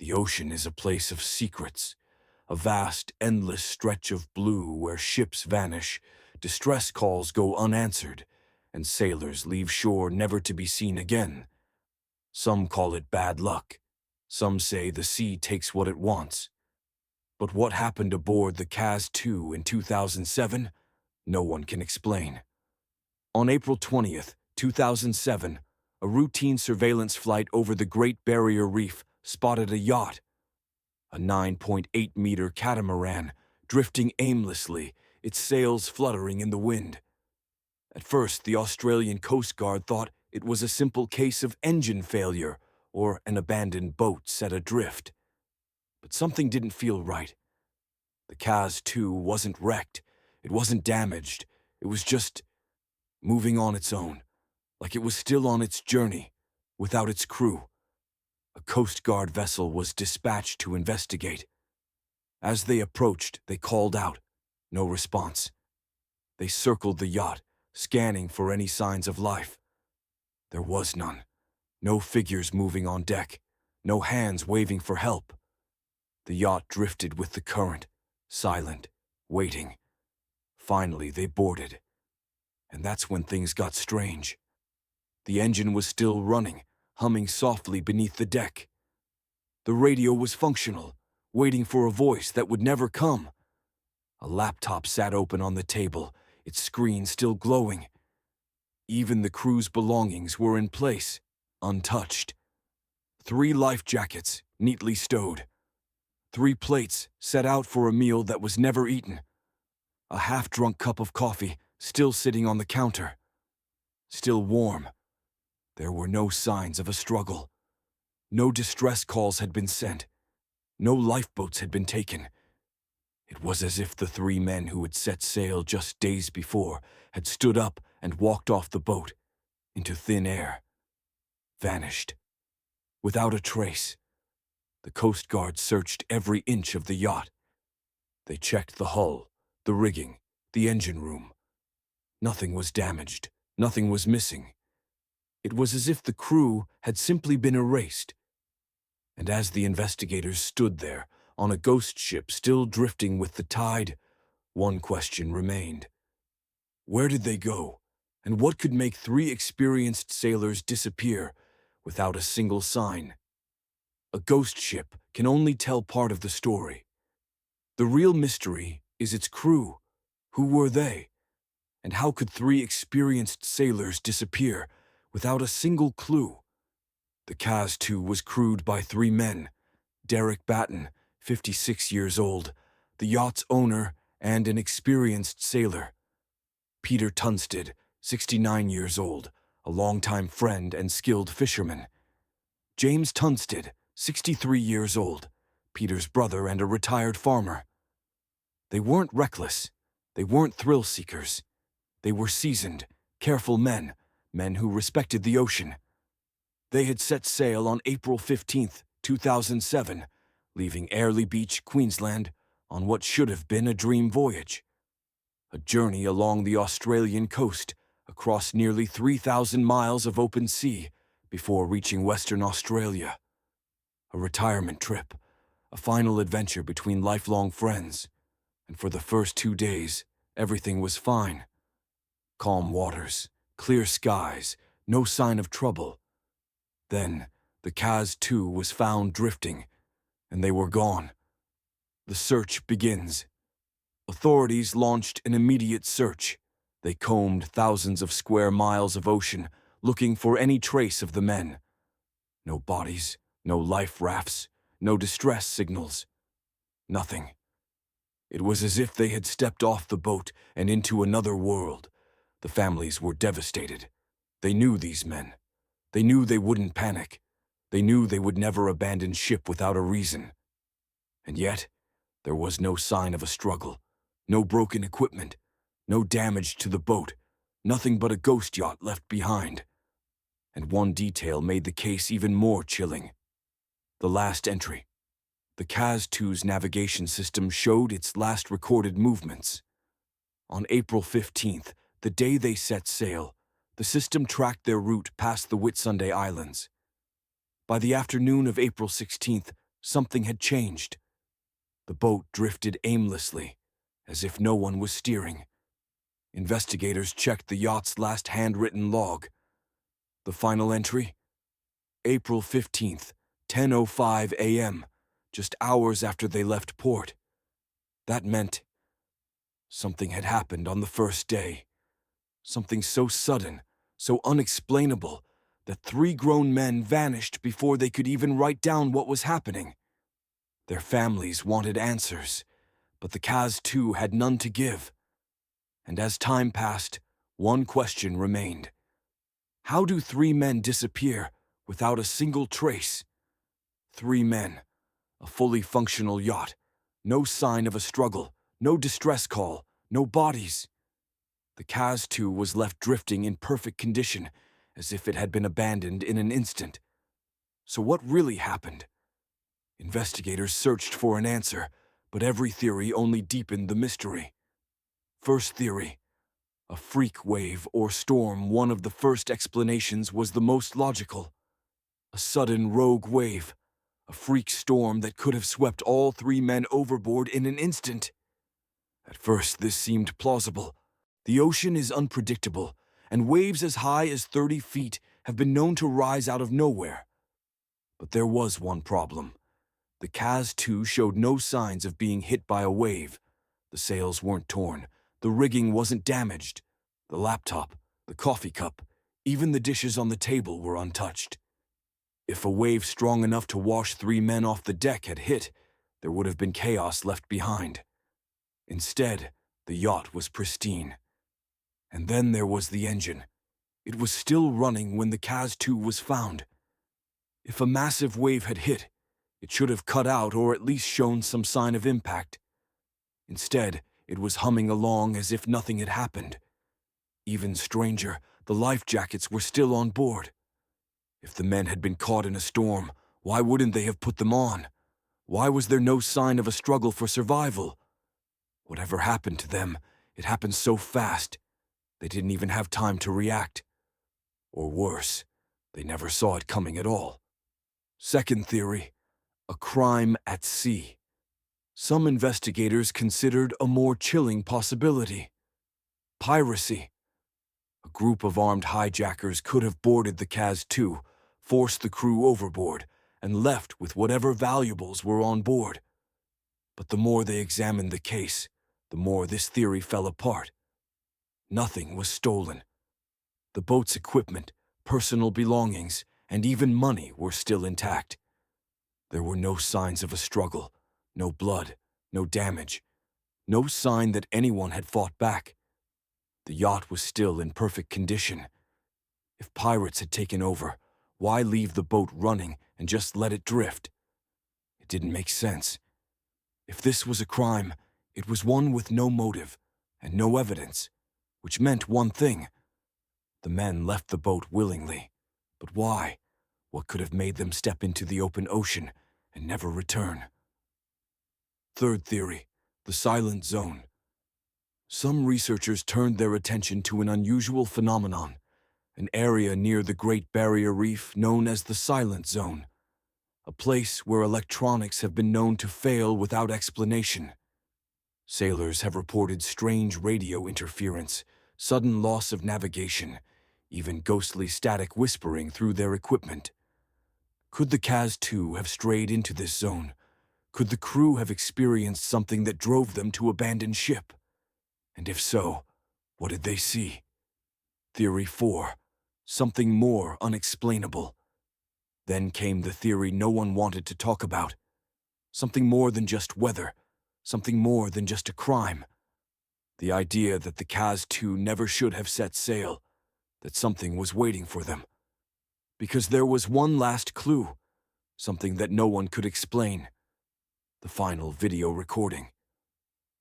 The ocean is a place of secrets, a vast, endless stretch of blue where ships vanish, distress calls go unanswered, and sailors leave shore never to be seen again. Some call it bad luck. Some say the sea takes what it wants. But what happened aboard the Kaz 2 in 2007? No one can explain. On April 20th, 2007, a routine surveillance flight over the Great Barrier Reef spotted a yacht, a 9.8-meter catamaran, drifting aimlessly, its sails fluttering in the wind. At first, the Australian Coast Guard thought it was a simple case of engine failure or an abandoned boat set adrift. But something didn't feel right. The Kaz 2 wasn't wrecked, it wasn't damaged, it was just moving on its own, like it was still on its journey, without its crew. A Coast Guard vessel was dispatched to investigate. As they approached, they called out. No response. They circled the yacht, scanning for any signs of life. There was none. No figures moving on deck, no hands waving for help. The yacht drifted with the current, silent, waiting. Finally, they boarded. And that's when things got strange. The engine was still running, humming softly beneath the deck. The radio was functional, waiting for a voice that would never come. A laptop sat open on the table, its screen still glowing. Even the crew's belongings were in place, untouched. 3 life jackets, neatly stowed. 3 plates set out for a meal that was never eaten. A half-drunk cup of coffee still sitting on the counter. Still warm. There were no signs of a struggle. No distress calls had been sent. No lifeboats had been taken. It was as if the 3 men who had set sail just days before had stood up and walked off the boat, into thin air. Vanished. Without a trace. The Coast Guard searched every inch of the yacht. They checked the hull, the rigging, the engine room. Nothing was damaged. Nothing was missing. It was as if the crew had simply been erased. And as the investigators stood there, on a ghost ship still drifting with the tide, one question remained. Where did they go? And what could make 3 experienced sailors disappear without a single sign? A ghost ship can only tell part of the story. The real mystery is its crew. Who were they? And how could 3 experienced sailors disappear without a single clue? The Kaz 2 was crewed by 3 men: Derek Batten, 56 years old, the yacht's owner and an experienced sailor; Peter Tunstead, 69 years old, a longtime friend and skilled fisherman; James Tunstead, 63 years old, Peter's brother and a retired farmer. They weren't reckless. They weren't thrill seekers. They were seasoned, careful men who respected the ocean. They had set sail on April 15th, 2007, leaving Airlie Beach, Queensland, on what should have been a dream voyage. A journey along the Australian coast, across nearly 3,000 miles of open sea, before reaching Western Australia. A retirement trip, a final adventure between lifelong friends, and for the first 2 days, everything was fine. Calm waters, clear skies, no sign of trouble. Then, the Kaz 2 was found drifting, and they were gone. The search begins. Authorities launched an immediate search. They combed thousands of square miles of ocean, looking for any trace of the men. No bodies, no life rafts, no distress signals. Nothing. It was as if they had stepped off the boat and into another world. The families were devastated. They knew these men. They knew they wouldn't panic. They knew they would never abandon ship without a reason. And yet, there was no sign of a struggle, no broken equipment, no damage to the boat, nothing but a ghost yacht left behind. And one detail made the case even more chilling. The last entry. The Kaz 2's navigation system showed its last recorded movements. On April 15th, the day they set sail, the system tracked their route past the Whitsunday Islands. By the afternoon of April 16th, Something had changed. The boat drifted aimlessly, as if no one was steering. Investigators checked the yacht's last handwritten log. The final entry? April 15th, 10:05 a.m., just hours after they left port. That meant something had happened on the first day. Something so sudden, so unexplainable, that 3 grown men vanished before they could even write down what was happening. Their families wanted answers, but the Kaz-2 had none to give. And as time passed, one question remained. How do 3 men disappear without a single trace? 3 men, a fully functional yacht, no sign of a struggle, no distress call, no bodies. The Kaz-2 was left drifting in perfect condition, as if it had been abandoned in an instant. So what really happened? Investigators searched for an answer, but every theory only deepened the mystery. First theory: a freak wave or storm. One of the first explanations was the most logical. A sudden rogue wave, a freak storm that could have swept all 3 men overboard in an instant. At first, this seemed plausible. The ocean is unpredictable, and waves as high as 30 feet have been known to rise out of nowhere. But there was one problem. The Kaz-2 showed no signs of being hit by a wave. The sails weren't torn, the rigging wasn't damaged. The laptop, the coffee cup, even the dishes on the table were untouched. If a wave strong enough to wash 3 men off the deck had hit, there would have been chaos left behind. Instead, the yacht was pristine. And then there was the engine. It was still running when the Kaz-2 was found. If a massive wave had hit, it should have cut out or at least shown some sign of impact. Instead, it was humming along as if nothing had happened. Even stranger, the life jackets were still on board. If the men had been caught in a storm, why wouldn't they have put them on? Why was there no sign of a struggle for survival? Whatever happened to them, it happened so fast, they didn't even have time to react. Or worse, they never saw it coming at all. Second theory: a crime at sea. Some investigators considered a more chilling possibility: piracy. A group of armed hijackers could have boarded the Kaz-2, forced the crew overboard, and left with whatever valuables were on board. But the more they examined the case, the more this theory fell apart. Nothing was stolen. The boat's equipment, personal belongings, and even money were still intact. There were no signs of a struggle, no blood, no damage, no sign that anyone had fought back. The yacht was still in perfect condition. If pirates had taken over, why leave the boat running and just let it drift? It didn't make sense. If this was a crime, it was one with no motive and no evidence, which meant one thing: the men left the boat willingly. But why? What could have made them step into the open ocean and never return? Third theory: the silent zone. Some researchers turned their attention to an unusual phenomenon, an area near the Great Barrier Reef known as the Silent Zone, a place where electronics have been known to fail without explanation. Sailors have reported strange radio interference, sudden loss of navigation, even ghostly static whispering through their equipment. Could the Kaz-2 have strayed into this zone? Could the crew have experienced something that drove them to abandon ship? And if so, what did they see? Theory 4: something more unexplainable. Then came the theory no one wanted to talk about. Something more than just weather, something more than just a crime. The idea that the Kaz-2 never should have set sail, that something was waiting for them. Because there was one last clue, something that no one could explain: the final video recording.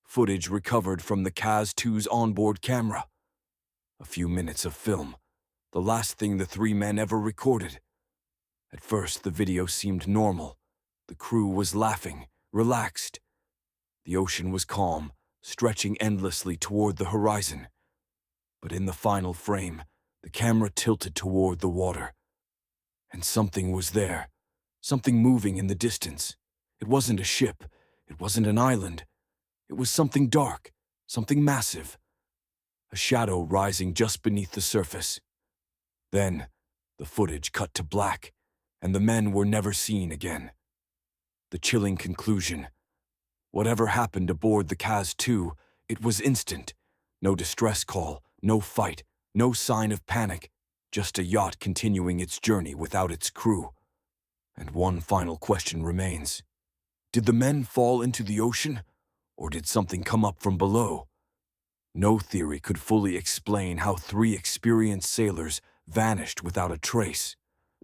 Footage recovered from the Kaz-2's onboard camera. A few minutes of film, the last thing the 3 men ever recorded. At first, the video seemed normal. The crew was laughing, relaxed. The ocean was calm, stretching endlessly toward the horizon. But in the final frame, the camera tilted toward the water. And something was there, something moving in the distance. It wasn't a ship. It wasn't an island. It was something dark, something massive. A shadow rising just beneath the surface. Then, the footage cut to black, and the men were never seen again. The chilling conclusion. Whatever happened aboard the Kaz-2, it was instant. No distress call, no fight, no sign of panic, just a yacht continuing its journey without its crew. And one final question remains. Did the men fall into the ocean, or did something come up from below? No theory could fully explain how 3 experienced sailors vanished without a trace.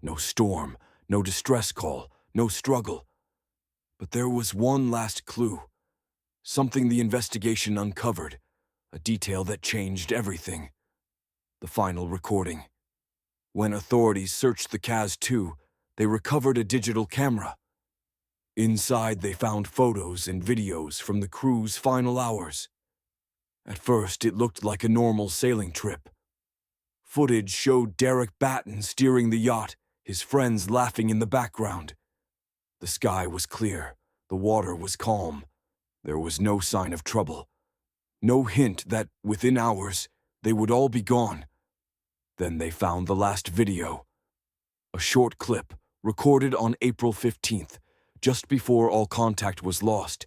No storm, no distress call, no struggle. But there was one last clue. Something the investigation uncovered, a detail that changed everything. The final recording. When authorities searched the Kaz-2, they recovered a digital camera. Inside, they found photos and videos from the crew's final hours. At first, it looked like a normal sailing trip. Footage showed Derek Batten steering the yacht, his friends laughing in the background. The sky was clear, the water was calm. There was no sign of trouble. No hint that, within hours, they would all be gone. Then they found the last video. A short clip, recorded on April 15th, just before all contact was lost.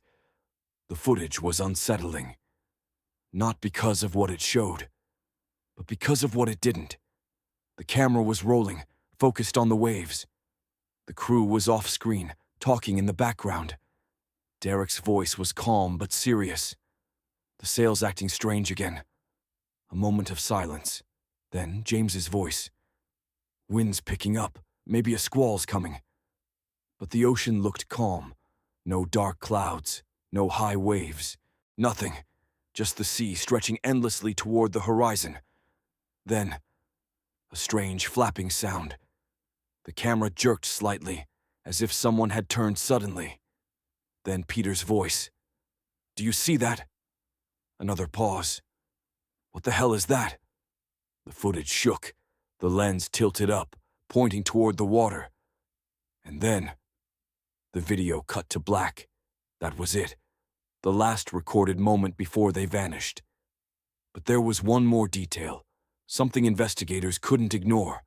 The footage was unsettling. Not because of what it showed, but because of what it didn't. The camera was rolling, focused on the waves. The crew was off-screen, talking in the background. Derek's voice was calm but serious. The sails acting strange again. A moment of silence. Then James's voice. Wind's picking up, maybe a squall's coming. But the ocean looked calm. No dark clouds, no high waves, nothing. Just the sea stretching endlessly toward the horizon. Then, a strange flapping sound. The camera jerked slightly, as if someone had turned suddenly. Then Peter's voice. Do you see that? Another pause. What the hell is that? The footage shook, the lens tilted up, pointing toward the water. And then, the video cut to black. That was it. The last recorded moment before they vanished. But there was one more detail, something investigators couldn't ignore.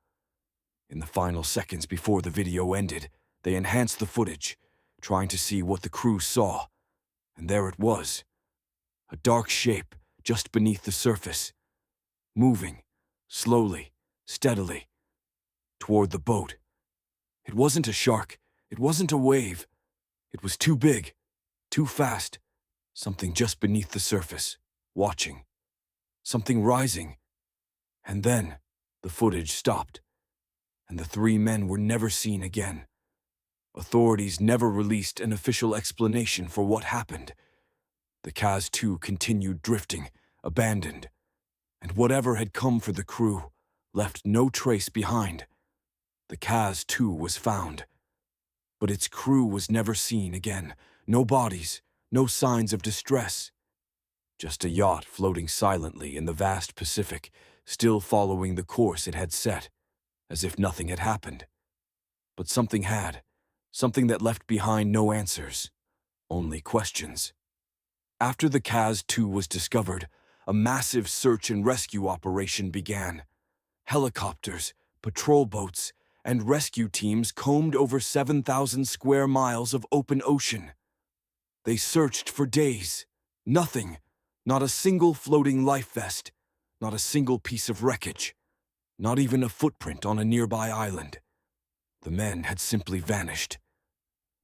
In the final seconds before the video ended, they enhanced the footage, trying to see what the crew saw. And there it was. A dark shape just beneath the surface. Moving, slowly, steadily, toward the boat. It wasn't a shark. It wasn't a wave. It was too big, too fast. Something just beneath the surface, watching. Something rising. And then, the footage stopped. And the 3 men were never seen again. Authorities never released an official explanation for what happened. The Kaz-2 continued drifting, abandoned. And whatever had come for the crew left no trace behind. The Kaz-2 was found. But its crew was never seen again. No bodies, no signs of distress. Just a yacht floating silently in the vast Pacific, still following the course it had set, as if nothing had happened. But something had, something that left behind no answers, only questions. After the Kaz-2 was discovered, a massive search and rescue operation began. Helicopters, patrol boats, and rescue teams combed over 7,000 square miles of open ocean. They searched for days. Nothing. Not a single floating life vest. Not a single piece of wreckage. Not even a footprint on a nearby island. The men had simply vanished.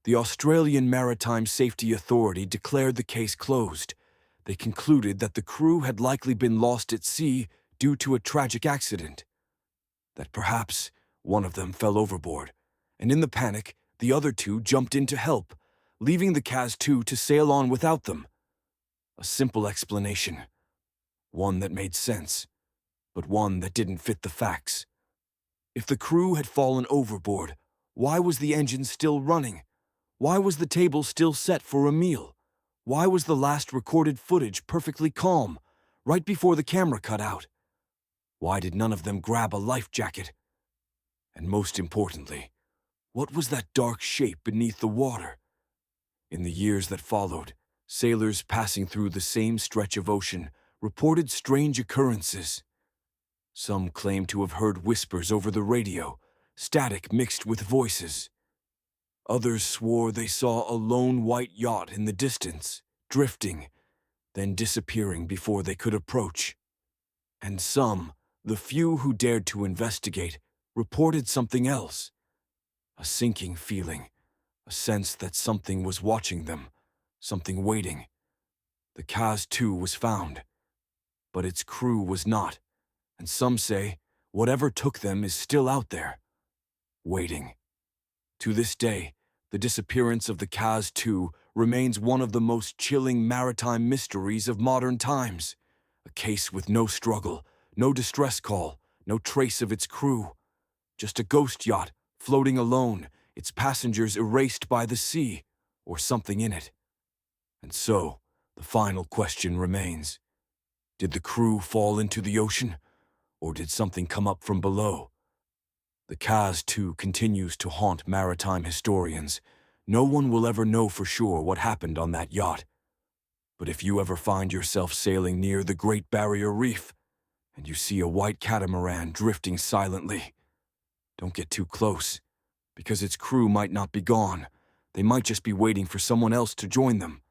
The Australian Maritime Safety Authority declared the case closed. They concluded that the crew had likely been lost at sea due to a tragic accident. That perhaps one of them fell overboard, and in the panic, the other 2 jumped in to help, leaving the Kaz-2 to sail on without them. A simple explanation. One that made sense, but one that didn't fit the facts. If the crew had fallen overboard, why was the engine still running? Why was the table still set for a meal? Why was the last recorded footage perfectly calm, right before the camera cut out? Why did none of them grab a life jacket? And most importantly, what was that dark shape beneath the water? In the years that followed, sailors passing through the same stretch of ocean reported strange occurrences. Some claimed to have heard whispers over the radio, static mixed with voices. Others swore they saw a lone white yacht in the distance, drifting, then disappearing before they could approach. And some, the few who dared to investigate, reported something else. A sinking feeling, a sense that something was watching them, something waiting. The Kaz 2 was found, but its crew was not, and some say whatever took them is still out there, waiting. To this day, the disappearance of the Kaz 2 remains one of the most chilling maritime mysteries of modern times. A case with no struggle, no distress call, no trace of its crew. Just a ghost yacht floating alone, its passengers erased by the sea, or something in it. And so, the final question remains. Did the crew fall into the ocean, or did something come up from below? The Kaz 2 continues to haunt maritime historians. No one will ever know for sure what happened on that yacht. But if you ever find yourself sailing near the Great Barrier Reef, and you see a white catamaran drifting silently, don't get too close, because its crew might not be gone. They might just be waiting for someone else to join them.